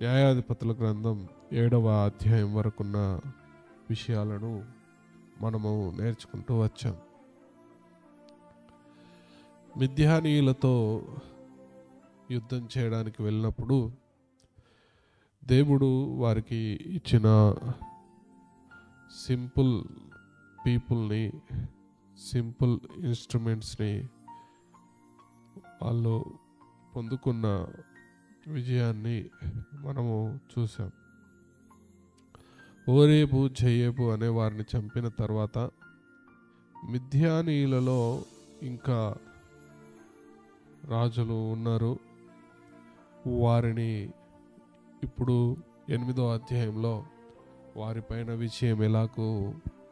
న్యాయాధిపతుల గ్రంథం 7వ అధ్యాయం వరకున్న విషయాలను మనము నేర్చుకుంటూ వచ్చాం. మిద్యానీయులతో యుద్ధం చేయడానికి వెళ్ళినప్పుడు దేవుడు వారికి ఇచ్చిన సింపుల్ పీపుల్ని, సింపుల్ ఇన్స్ట్రుమెంట్స్ని వాళ్ళు పొందుకున్న విజయాన్ని మనము చూసాం. ఓరేబు జయేబు అనే వారిని చంపిన తర్వాత మిద్యానీయులలో ఇంకా రాజులు ఉన్నారు. వారిని ఇప్పుడు 8వ అధ్యాయంలో వారిపైన విజయం ఎలాగూ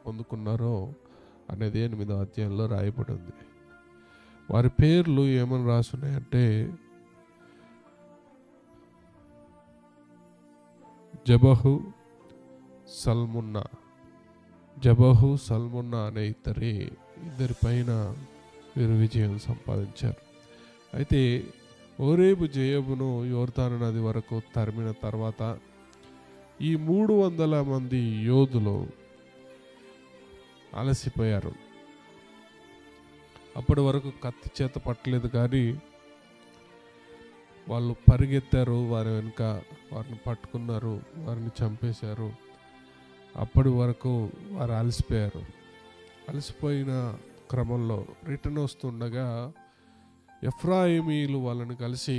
పొందుకున్నారో అనేది 8వ అధ్యాయంలో రాయబడి ఉంది. వారి పేర్లు ఏమని రాసున్నాయంటే జబహు, సల్మున్నా అనే ఇద్దరి పైన వీరు విజయం సంపాదించారు. అయితే ఓరేబు జయేబును యోర్దాను నది వరకు తరిమిన తర్వాత ఈ 300 మంది యోధులు అలసిపోయారు. అప్పటి వరకు కత్తి చేత పట్టలేదు, కానీ వాళ్ళు పరిగెత్తారు. వారి వెనుక వారిని పట్టుకున్నారు, వారిని చంపేశారు. అప్పటి వరకు వారు అలసిపోయారు. అలసిపోయిన క్రమంలో రిటర్న్ వస్తుండగా ఎఫ్రాయిమీలు వాళ్ళని కలిసి,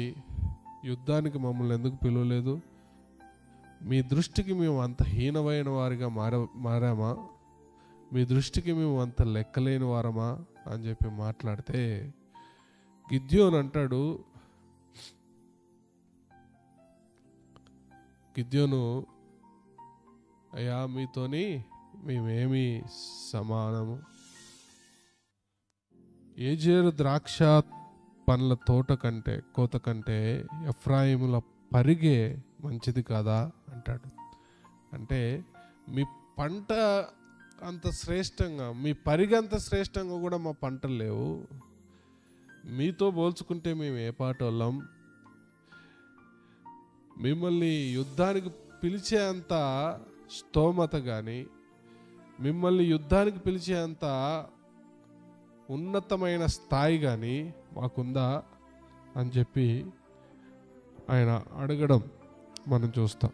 యుద్ధానికి మమ్మల్ని ఎందుకు పిలవలేదు? మీ దృష్టికి మేము అంత హీనమైన వారిగా మారామా? మీ దృష్టికి మేము అంత లెక్కలేని వారమా అని చెప్పి మాట్లాడితే గిద్యోను అంటాడు, అయ్యా మీతోని మేమేమి సమానము? ఏజేరు ద్రాక్ష పండ్ల కోత కంటే ఎఫ్రాయిముల పరిగే మంచిది కాదా అంటాడు. అంటే మీ పంట అంత శ్రేష్టంగా, మీ పరిగె అంత శ్రేష్టంగా కూడా మా పంటలు లేవు. మీతో పోల్చుకుంటే మేము ఏ పాటోళ్ళం? మిమ్మల్ని యుద్ధానికి పిలిచే అంత స్తోమత కానీ, మిమ్మల్ని యుద్ధానికి పిలిచే అంత ఉన్నతమైన స్థాయి కానీ మాకుందా అని చెప్పి ఆయన అడగడం మనం చూస్తాం.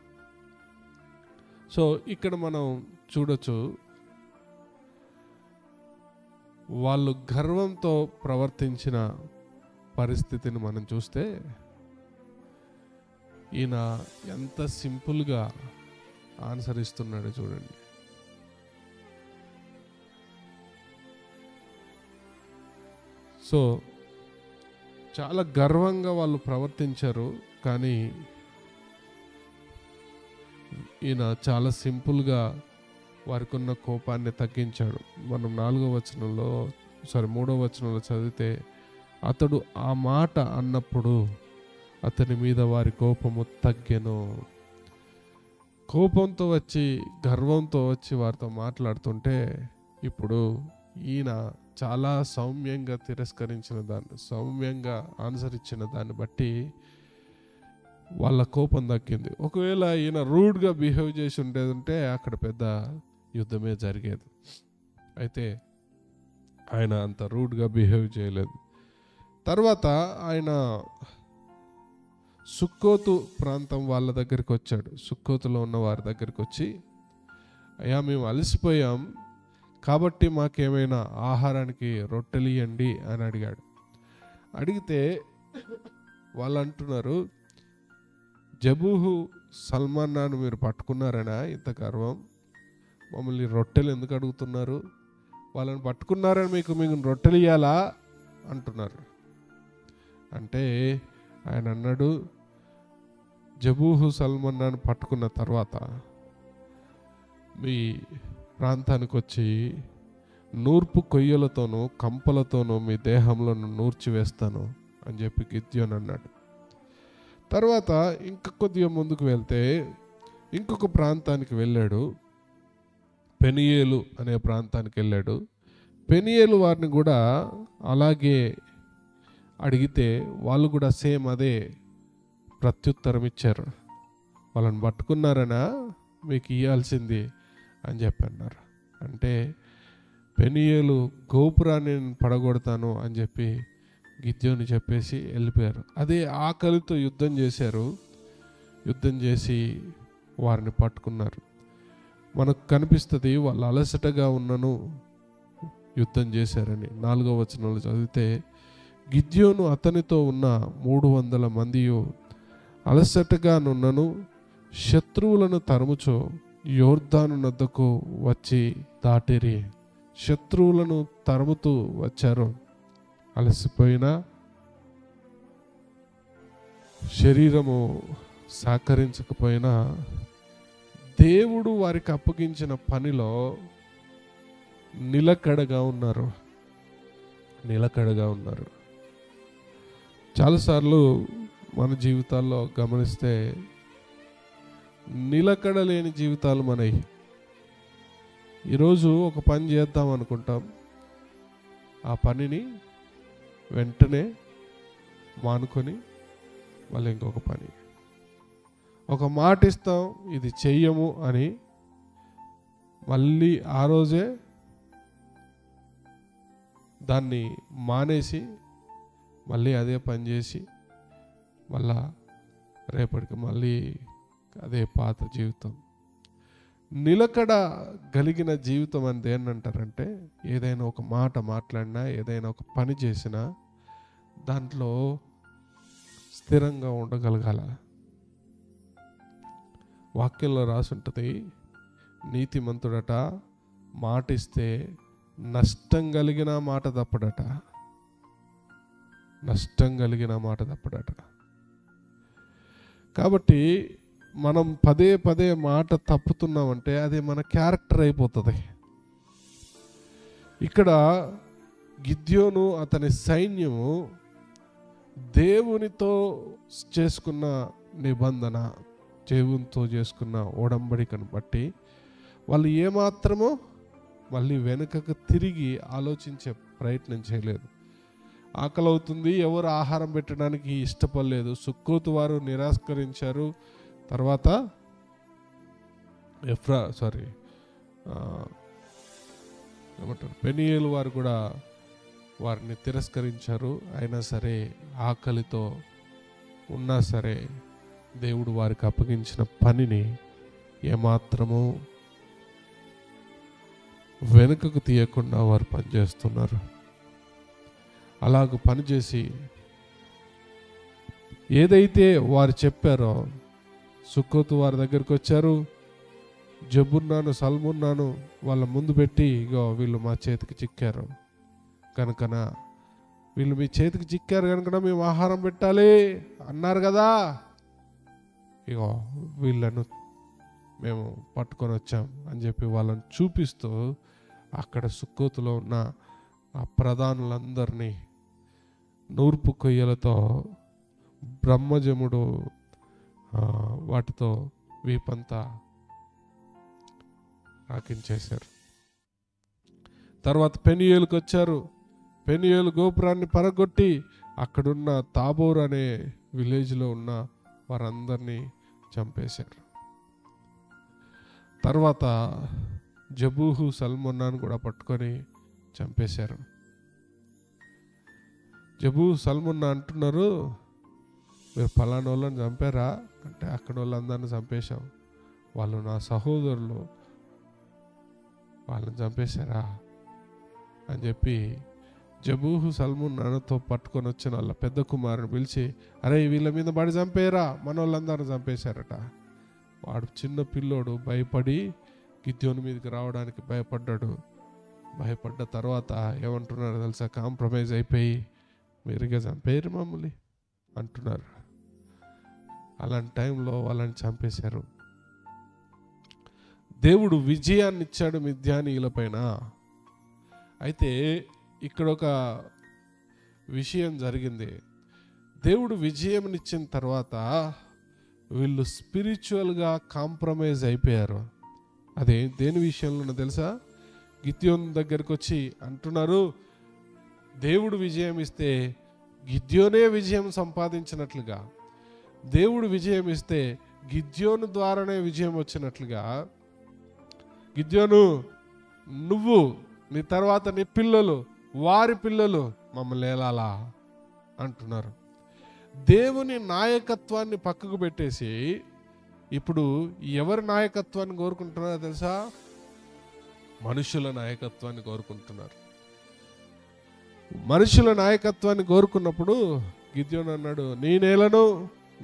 సో ఇక్కడ మనం చూడొచ్చు, వాళ్ళు గర్వంతో ప్రవర్తించిన పరిస్థితిని మనం చూస్తే ఈయన ఎంత సింపుల్గా ఆన్సర్ ఇస్తున్నాడు చూడండి. సో చాలా గర్వంగా వాళ్ళు ప్రవర్తించారు, కానీ ఈయన చాలా సింపుల్గా వారికి ఉన్న కోపాన్ని తగ్గించాడు. మనం 3వ వచనంలో చదివితే, అతడు ఆ మాట అన్నప్పుడు అతని మీద వారి కోపము తగ్గెను. కోపంతో వచ్చి, గర్వంతో వచ్చి వారితో మాట్లాడుతుంటే ఇప్పుడు ఈయన చాలా సౌమ్యంగా సౌమ్యంగా ఆన్సర్ ఇచ్చిన దాన్ని బట్టి వాళ్ళ కోపం తగ్గింది. ఒకవేళ ఈయన రూడ్గా బిహేవ్ చేసి ఉండేదంటే అక్కడ పెద్ద యుద్ధమే జరిగేది. అయితే ఆయన అంత రూడ్గా బిహేవ్ చేయలేదు. తర్వాత ఆయన సుక్కోతు ప్రాంతం వాళ్ళ దగ్గరికి వచ్చాడు. సుక్కోతులో ఉన్న వారి దగ్గరికి వచ్చి, అయ్యా మేము అలసిపోయాం కాబట్టి మాకేమైనా ఆహారానికి రొట్టెలు ఇవ్వండి అని అడిగాడు. అడిగితే వాళ్ళు అంటున్నారు, జబూహు, సల్మన్నాను మీరు పట్టుకున్నారనా ఇంత గర్వం? మమ్మల్ని రొట్టెలు ఎందుకు అడుగుతున్నారు? వాళ్ళని పట్టుకున్నారని మీకు రొట్టెలు ఇవ్వాలా అంటున్నారు. అంటే ఆయన అన్నాడు, జబూహు సల్మన్నాను పట్టుకున్న తర్వాత మీ ప్రాంతానికి వచ్చి నూర్పు కొయ్యలతోనూ కంపలతోనూ మీ దేహంలో నూర్చి వేస్తాను అని చెప్పి గిద్యోను అన్నాడు. తర్వాత ఇంకా కొద్దిగా ముందుకు వెళ్తే ఇంకొక ప్రాంతానికి వెళ్ళాడు. పెనియేలు అనే ప్రాంతానికి వెళ్ళాడు. పెనియేలు వారిని కూడా అలాగే అడిగితే వాళ్ళు కూడా సేమ్ అదే ప్రత్యుత్తరం ఇచ్చారు. వాళ్ళని పట్టుకున్నారనా మీకు ఇవ్వాల్సింది అని చెప్పి అన్నారు. అంటే పెనీయేలు గోపురాన్ని నేను పడగొడతాను అని చెప్పి గిద్యోని చెప్పేసి వెళ్ళిపోయారు. అదే ఆకలితో యుద్ధం చేశారు. యుద్ధం చేసి వారిని పట్టుకున్నారు. మనకు కనిపిస్తుంది వాళ్ళు అలసటగా ఉన్నను యుద్ధం చేశారని. 4వ వచనంలో చదివితే గిద్యోను అతనితో ఉన్న 300 మందియు అలసటగా నున్నను శత్రువులను తరుముచో యోర్దాను నద్దకు వచ్చి దాటిరి. శత్రువులను తరుముతూ వచ్చారు. అలసిపోయినా శరీరము సహకరించకపోయినా దేవుడు వారికి అప్పగించిన పనిలో నిలకడగా ఉన్నారు. చాలాసార్లు మన జీవితాల్లో గమనిస్తే నిలకడ లేని జీవితాలు మనవి. ఈరోజు ఒక పని చేద్దాం అనుకుంటాం, ఆ పనిని వెంటనే మానుకొని మళ్ళీ ఇంకొక పని. ఒక మాట ఇస్తాం, ఇది చెయ్యము అని మళ్ళీ ఆ రోజే దాన్ని మానేసి మళ్ళీ అదే పని చేసి మళ్ళా రేపటికి మళ్ళీ అదే పాత జీవితం. నిలకడ కలిగిన జీవితం అనేది ఏంటంటారంటే, ఏదైనా ఒక మాట మాట్లాడినా, ఏదైనా ఒక పని చేసినా దాంట్లో స్థిరంగా ఉండగలగాల. వాక్యంలో రాసి ఉంటుంది, నీతిమంతుడట మాటిస్తే నష్టం కలిగిన మాట తప్పడట. కాబట్టి మనం పదే పదే మాట తప్పుతున్నామంటే అది మన క్యారెక్టర్ అయిపోతుంది. ఇక్కడ గిద్యోను అతని సైన్యము దేవునితో చేసుకున్న నిబంధన, దేవునితో చేసుకున్న ఒడంబడికను బట్టి వాళ్ళు ఏమాత్రమో మళ్ళీ వెనుకకు తిరిగి ఆలోచించే ప్రయత్నం చేయలేదు. ఆకలి అవుతుంది, ఎవరు ఆహారం పెట్టడానికి ఇష్టపడలేదు. సుక్కోతు వారు నిరాకరించారు. తర్వాత పెనీయేలు వారు కూడా వారిని తిరస్కరించారు. అయినా సరే ఆకలితో ఉన్నా సరే దేవుడు వారికి అప్పగించిన పనిని ఏమాత్రము వెనుకకు తీయకుండా వారు పనిచేస్తున్నారు. అలాగ పనిచేసి ఏదైతే వారు చెప్పారో, సుక్కోతు వారి దగ్గరికి వచ్చారు. జబున్నాను, సల్మున్నాను వాళ్ళ ముందు పెట్టి, ఇగో వీళ్ళు మా చేతికి చిక్కారు కనుకన, వీళ్ళు మీ చేతికి చిక్కారు కనుక మేము ఆహారం పెట్టాలి అన్నారు కదా, ఇగో వీళ్ళను మేము పట్టుకొని వచ్చాం అని చెప్పి వాళ్ళని చూపిస్తూ అక్కడ సుక్కోతులో ఉన్న ఆ ప్రధానులందరినీ నూర్పు కొయ్యలతో, బ్రహ్మజముడు వాటితో వీపంతా ఆకించేశారు. తర్వాత పెనీయేలుకి వచ్చారు. పెనీయేలు గోపురాన్ని పరగొట్టి అక్కడున్న తాబోర్ అనే విలేజ్లో ఉన్న వారందరినీ చంపేశారు. తర్వాత జబూహు, సల్మున్నాను కూడా పట్టుకొని చంపేశారు. జబూహు, సల్మున్నా అంటున్నారు, మీరు ఫలానా వాళ్ళని చంపారా అంటే, అక్కడ వాళ్ళందరినీ చంపేశాం, వాళ్ళు నా సహోదరులు, వాళ్ళని చంపేశారా అని చెప్పి జబూహు సల్మున్నానుతో పట్టుకొని వచ్చిన వాళ్ళ పెద్ద కుమారుని పిలిచి, అరే వీళ్ళ మీద పడి చంపేరా, మన వాళ్ళందరినీ చంపేశారట. వాడు చిన్న పిల్లోడు భయపడి గిద్యోని మీదకి రావడానికి భయపడ్డ తర్వాత ఏమంటున్నారు తెలుసా, కాంప్రమైజ్ అయిపోయి మీరుగా చంపేరు మమ్మల్ని అంటున్నారు. అలాంటి టైంలో వాళ్ళని చంపేశారు. దేవుడు విజయాన్ని ఇచ్చాడు మిద్యానీయుల పైన. అయితే ఇక్కడ ఒక విషయం జరిగింది. దేవుడు విజయం ఇచ్చిన తర్వాత వీళ్ళు స్పిరిచువల్గా కాంప్రమైజ్ అయిపోయారు. అదే దేని విషయంలో తెలుసా, గిద్యోను దగ్గరికి వచ్చి అంటున్నారు, దేవుడు విజయం ఇస్తే గిద్యోనే విజయం సంపాదించినట్లుగా, దేవుడు విజయం ఇస్తే గిద్యోను ద్వారానే విజయం వచ్చినట్లుగా గిద్యోను, నువ్వు, నీ తర్వాత నీ పిల్లలు, వారి పిల్లలు మమ్మల్ని ఏలాలా అంటున్నారు. దేవుని నాయకత్వాన్ని పక్కకు పెట్టేసి ఇప్పుడు ఎవరి నాయకత్వాన్ని కోరుకుంటున్నారో తెలుసా? మనుషుల నాయకత్వాన్ని కోరుకుంటున్నారు. మనుషుల నాయకత్వాన్ని కోరుకున్నప్పుడు గిద్యోను అన్నాడు, నేనేలను,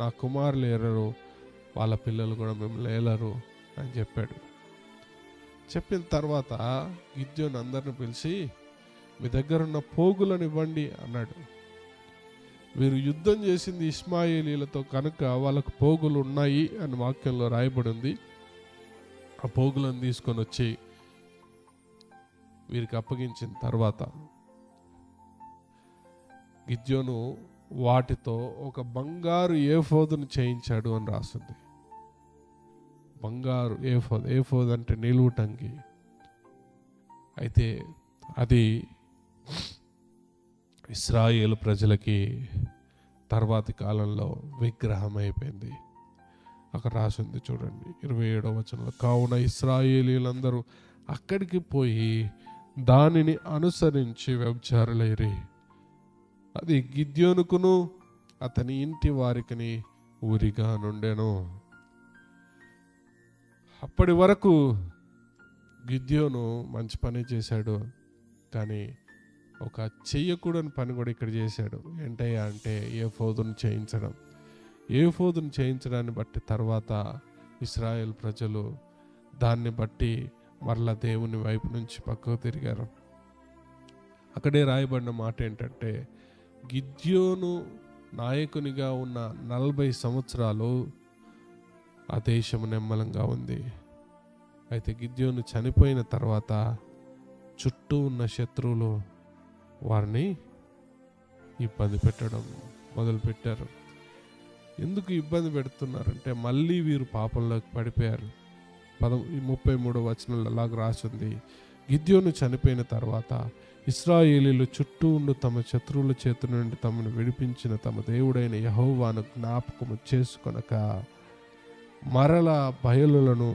నా కుమారులు ఏలరు, వాళ్ళ పిల్లలు కూడా మిమ్మల్ని ఏలరు అని చెప్పాడు. చెప్పిన తర్వాత గిద్యోను అందరిని పిలిచి, మీ దగ్గర ఉన్న పోగులను ఇవ్వండి అన్నాడు. వీరు యుద్ధం చేసింది ఇష్మాయేలీలతో కనుక వాళ్ళకు పోగులు ఉన్నాయి అని వాక్యంలో రాయబడి ఉంది. ఆ పోగులను తీసుకొని వచ్చి వీరికి అప్పగించిన తర్వాత గిద్యోను వాటితో ఒక బంగారు ఏఫోదును చేయించాడు అని రాస్తుంది. బంగారు ఏఫోద్, ఏఫోద్ అంటే నిలువుటంగి. అయితే అది ఇశ్రాయేలు ప్రజలకి తర్వాతి కాలంలో విగ్రహం అయిపోయింది. అక్కడ రాసింది చూడండి 27వ వచనంలో, కావున ఇశ్రాయేలీలందరూ అక్కడికి పోయి దానిని అనుసరించి వ్యభిచారులైరి. అది గిద్యోనుకును అతని ఇంటి వారికి ఊరిగా నుండెను. అప్పటి వరకు గిద్యోను మంచి పని చేశాడు, కానీ ఒక చెయ్యకూడని పని కూడా ఇక్కడ చేశాడు. ఏంటయ్యా అంటే ఏఫోదును చేయించడం. ఏఫోదును చేయించడాన్ని బట్టి తర్వాత ఇశ్రాయేల్ ప్రజలు దాన్ని బట్టి మరలా దేవుని వైపు నుంచి పక్కకు తిరిగారు. అక్కడే రాయబడిన మాట ఏంటంటే, గిద్యోను నాయకునిగా ఉన్న 40 సంవత్సరాలు ఆ దేశము నిమ్మలంగా ఉంది. అయితే గిద్యోను చనిపోయిన తర్వాత చుట్టూ ఉన్న శత్రువులు వారిని ఇబ్బంది పెట్టడం మొదలుపెట్టారు. ఎందుకు ఇబ్బంది పెడుతున్నారంటే, మళ్ళీ వీరు పాపంలోకి పడిపోయారు. 33వ వచనంలో అలాగ రాసింది, గిద్యోను చనిపోయిన తర్వాత ఇశ్రాయేలీలు చుట్టూ ఉండు తమ శత్రువుల చేతి నుండి తమను విడిపించిన తమ దేవుడైన యెహోవాను జ్ఞాపకము చేసుకొనక మరల బయలులను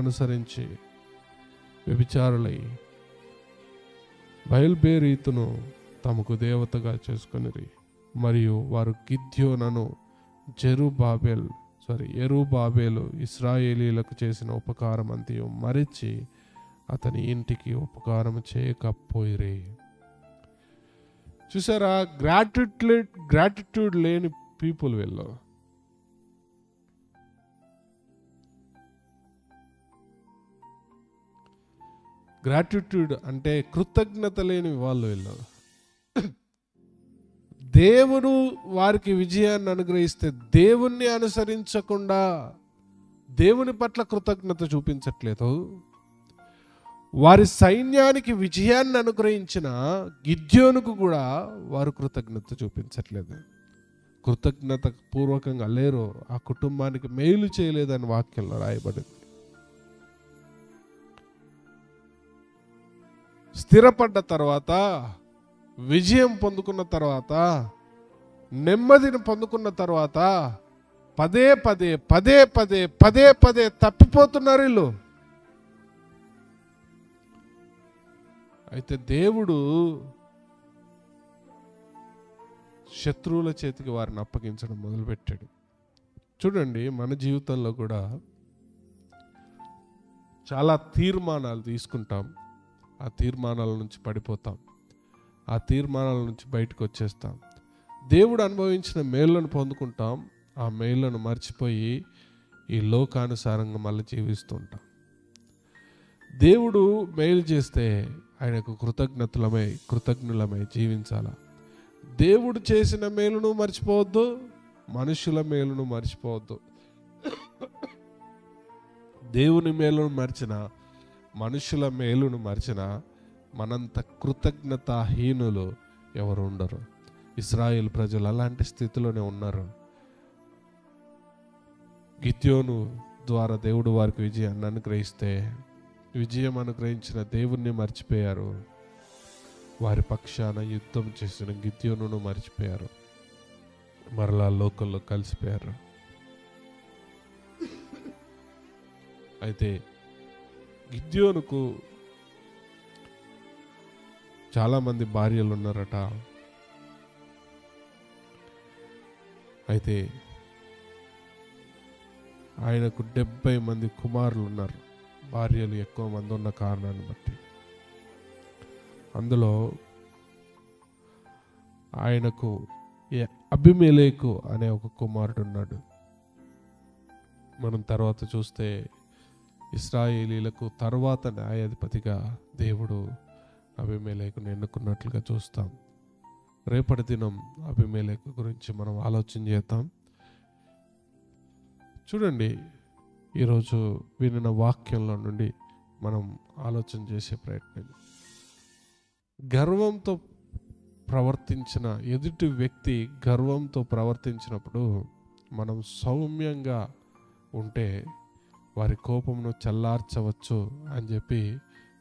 అనుసరించి వ్యభిచారులై బయల్బేరీతును తమకు దేవతగా చేసుకొనిరి. మరియు వారు గిద్యోనును యెరుబాబేలు ఇశ్రాయేలీలకు చేసిన ఉపకారం అంతయు మరిచి అతని ఇంటికి ఉపకారం చేయకపోయిరి. చూసారా, గ్రాటిట్యూడ్ లేని పీపుల్ వీళ్ళు. గ్రాటిట్యూడ్ అంటే కృతజ్ఞత లేని వాళ్ళు వీళ్ళు. దేవుడు వారికి విజయాన్ని అనుగ్రహిస్తే దేవుణ్ణి అనుసరించకుండా దేవుని పట్ల కృతజ్ఞత చూపించట్లేదు. వారి సైన్యానికి విజయాన్ని అనుగ్రహించిన గిద్యోనుకు కూడా వారు కృతజ్ఞత చూపించట్లేదు. కృతజ్ఞత పూర్వకంగా లేరు. ఆ కుటుంబానికి మేలు చేయలేదని వాక్యంలో రాయబడింది. స్థిరపడ్డ తర్వాత, విజయం పొందుకున్న తర్వాత, నెమ్మదిని పొందుకున్న తర్వాత పదే పదే తప్పిపోతున్నారు వీళ్ళు. అయితే దేవుడు శత్రువుల చేతికి వారిని అప్పగించడం మొదలుపెట్టాడు. చూడండి, మన జీవితంలో కూడా చాలా తీర్మానాలు తీసుకుంటాం. ఆ తీర్మానాల నుంచి పడిపోతాం. ఆ తీర్మానాల నుంచి బయటకు వచ్చేస్తాం. దేవుడు అనుభవించిన మేళ్లను పొందుకుంటాం. ఆ మేళ్లను మర్చిపోయి ఈ లోకానుసారంగా మళ్ళీ జీవిస్తుంటాం. దేవుడు మేలు చేస్తే ఆయనకు కృతజ్ఞులమై జీవించాలా. దేవుడు చేసిన మేలును మర్చిపోవద్దు, మనుషుల మేలును మర్చిపోవద్దు. దేవుని మేలును మర్చిన, మనుషుల మేలును మర్చిన మనంత కృతజ్ఞతాహీనులు ఎవరు ఉండరు. ఇశ్రాయేల్ ప్రజలు అలాంటి స్థితిలోనే ఉన్నారు. గిద్యోను ద్వారా దేవుడు వారికి విజయాన్ని అనుగ్రహిస్తే, విజయం అనుగ్రహించిన దేవుణ్ణి మర్చిపోయారు. వారి పక్షాన యుద్ధం చేసిన గిద్యోనును మర్చిపోయారు. మరలా లోకల్లో కలిసిపోయారు. అయితే గిద్యోనుకు చాలామంది భార్యలు ఉన్నారట. అయితే ఆయనకు 70 మంది కుమారులు ఉన్నారు, భార్యలు ఎక్కువ మంది ఉన్న కారణాన్ని బట్టి. అందులో ఆయనకు అబీమెలెకు అనే ఒక కుమారుడు ఉన్నాడు. మనం తర్వాత చూస్తే ఇశ్రాయేలీలకు తర్వాత న్యాయాధిపతిగా దేవుడు అబీమెలెకును ఎన్నుకున్నట్లుగా చూస్తాం. రేపటి దినం అబీమెలెకు గురించి మనం ఆలోచన చేద్దాం. చూడండి, ఈరోజు వినిన వాక్యంలో నుండి మనం ఆలోచన చేసే ప్రయత్నం. గర్వంతో ప్రవర్తించిన ఎదుటి వ్యక్తి గర్వంతో ప్రవర్తించినప్పుడు మనం సౌమ్యంగా ఉంటే వారి కోపమును చల్లార్చవచ్చు అని చెప్పి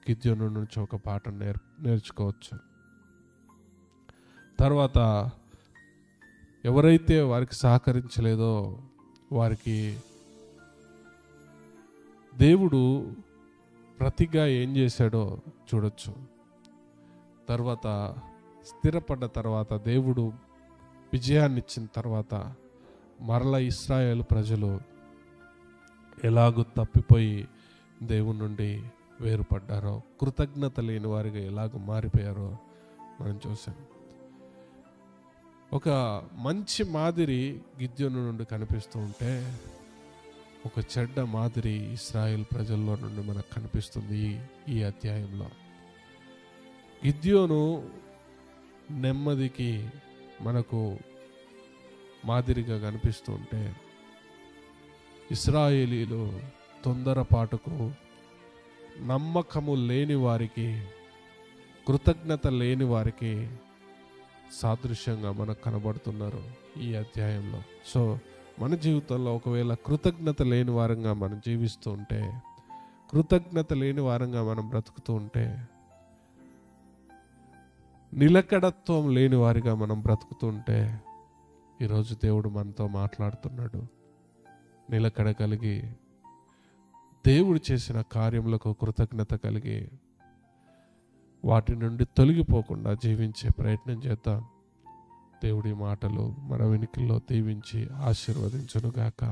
గిద్యోను నుంచి ఒక పాఠం నేర్చుకోవచ్చు. తర్వాత ఎవరైతే వారికి సహకరించలేదో వారికి దేవుడు ప్రతిగా ఏం చేశాడో చూడొచ్చు. తర్వాత స్థిరపడ్డ తర్వాత, దేవుడు విజయాన్ని ఇచ్చిన తర్వాత మరలా ఇశ్రాయేలు ప్రజలు ఎలాగూ తప్పిపోయి దేవుని నుండి వేరుపడ్డారో, కృతజ్ఞత లేని వారిగా ఎలాగో మారిపోయారో మనం చూసాం. ఒక మంచి మాదిరి గిద్యోను నుండి కనిపిస్తూ ఉంటే, ఒక చెడ్డ మాదిరి ఇశ్రాయేల్ ప్రజల్లో నుండి మనకు కనిపిస్తుంది ఈ అధ్యాయంలో. గిద్యోను నెమ్మదికి మనకు మాదిరిగా కనిపిస్తూ ఉంటే, ఇశ్రాయేలీలు తొందరపాటుకు, నమ్మకము లేని వారికి, కృతజ్ఞత లేని వారికి సాదృశ్యంగా మనకు కనబడుతున్నారు ఈ అధ్యాయంలో. సో మన జీవితంలో ఒకవేళ కృతజ్ఞత లేని వారంగా మనం జీవిస్తూ ఉంటే, కృతజ్ఞత లేని వారంగా మనం బ్రతుకుతూ ఉంటే, నిలకడత్వం లేని వారిగా మనం బ్రతుకుతూ ఉంటే, ఈరోజు దేవుడు మనతో మాట్లాడుతున్నాడు. నిలకడ కలిగి, దేవుడు చేసిన కార్యములకు కృతజ్ఞత కలిగి, వాటి నుండి తొలగిపోకుండా జీవించే ప్రయత్నం చేద్దాం. దేవుడి మాటలు మన వెనుకల్లో దీవించి ఆశీర్వదించునుగాక.